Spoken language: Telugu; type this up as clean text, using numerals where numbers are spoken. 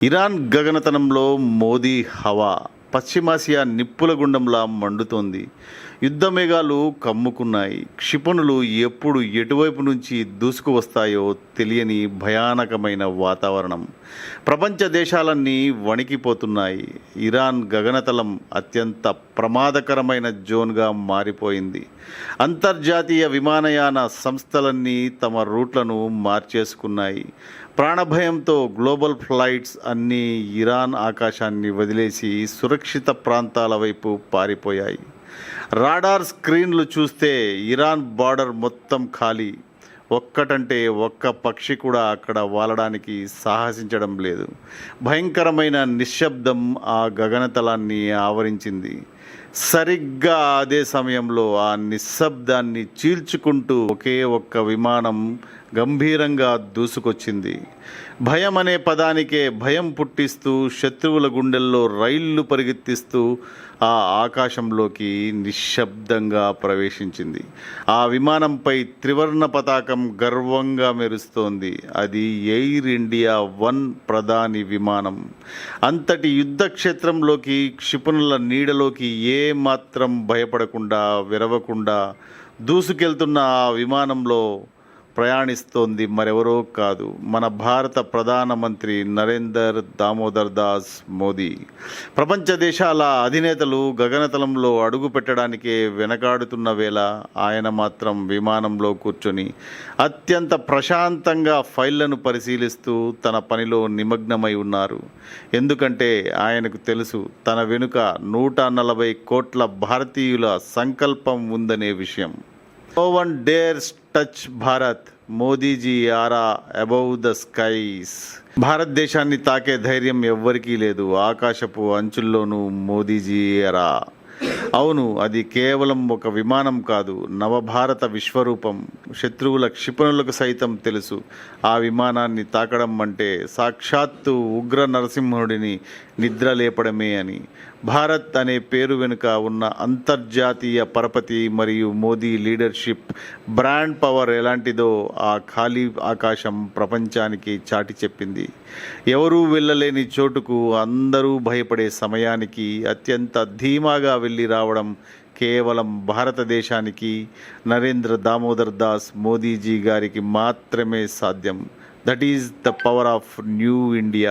ఇరాన్ గగనతలంలో మోదీ హవా. పశ్చిమాసియా నిప్పుల గుండంలా మండుతోంది. యుద్ధ మేఘాలు కమ్ముకున్నాయి. క్షిపణులు ఎప్పుడు ఎటువైపు నుంచి దూసుకు వస్తాయో తెలియని భయానకమైన వాతావరణం. ప్రపంచ దేశాలన్నీ వణికిపోతున్నాయి. ఇరాన్ గగనతలం అత్యంత ప్రమాదకరమైన జోన్గా మారిపోయింది. అంతర్జాతీయ విమానయాన సంస్థలన్నీ తమ రూట్లను మార్చేసుకున్నాయి. ప్రాణభయంతో గ్లోబల్ ఫ్లైట్స్ అన్నీ ఇరాన్ ఆకాశాన్ని వదిలేసి సురక్షిత ప్రాంతాల వైపు పారిపోయాయి. రాడార్ స్క్రీన్లు చూస్తే ఇరాన్ బార్డర్ మొత్తం ఖాళీ. ఒక్కటంటే ఒక్క పక్షి కూడా అక్కడ వాలడానికి సాహసించడం లేదు. భయంకరమైన నిశ్శబ్దం ఆ గగనతలాన్ని ఆవరించింది. సరిగ్గా అదే సమయంలో ఆ నిశ్శబ్దాన్ని చీల్చుకుంటూ ఒకే ఒక్క విమానం గంభీరంగా దూసుకొచ్చింది. భయం అనే పదానికే భయం పుట్టిస్తూ శత్రువుల గుండెల్లో రైళ్లు పరిగెత్తిస్తూ ఆ ఆకాశంలోకి నిశ్శబ్దంగా ప్రవేశించింది. ఆ విమానంపై త్రివర్ణ పతాకం గర్వంగా మెరుస్తోంది. అది ఎయిర్ ఇండియా 1 ప్రధాని విమానం. అంతటి యుద్ధ క్షేత్రంలోకి, క్షిపణుల నీడలోకి ఏ మాత్రం భయపడకుండా, విరవకుండా దూసుకెళ్తున్న ఆ విమానంలో ప్రయాణిస్తోంది మరెవరో కాదు, మన భారత ప్రధానమంత్రి నరేందర్ దామోదర్ దాస్ మోదీ. ప్రపంచ దేశాల అధినేతలు గగనతలంలో అడుగు పెట్టడానికే వెనకాడుతున్న వేళ ఆయన మాత్రం విమానంలో కూర్చొని అత్యంత ప్రశాంతంగా ఫైళ్లను పరిశీలిస్తూ తన పనిలో నిమగ్నమై ఉన్నారు. ఎందుకంటే ఆయనకు తెలుసు, తన వెనుక 140 కోట్ల భారతీయుల సంకల్పం ఉందనే విషయం. No one dares touch Bharat. Modiji are above the skies. భారతదేశాన్ని తాకే ధైర్యం ఎవ్వరికీ లేదు. ఆకాశపు అంచుల్లోనూ మోదీజీ ఆరా. అవును, అది కేవలం ఒక విమానం కాదు, నవభారత విశ్వరూపం. శత్రువుల క్షిపణులకు సైతం తెలుసు, ఆ విమానాన్ని తాకడం అంటే సాక్షాత్తు ఉగ్ర నరసింహుడిని నిద్రలేపడమే అని. భారత్ అనే పేరు వెనుక ఉన్న అంతర్జాతీయ పరపతి మరియు మోదీ లీడర్షిప్, బ్రాండ్ పవర్ ఎలాంటిదో ఆ ఖాళీ ఆకాశం ప్రపంచానికి చాటి చెప్పింది. ఎవరూ వెళ్ళలేని చోటుకు అందరూ భయపడే సమయానికి అత్యంత ధీమాగా వెళ్ళి రావడం కేవలం భారతదేశానికి, నరేంద్ర దామోదర్ దాస్ మోదీజీ గారికి మాత్రమే సాధ్యం. That is the power of new India.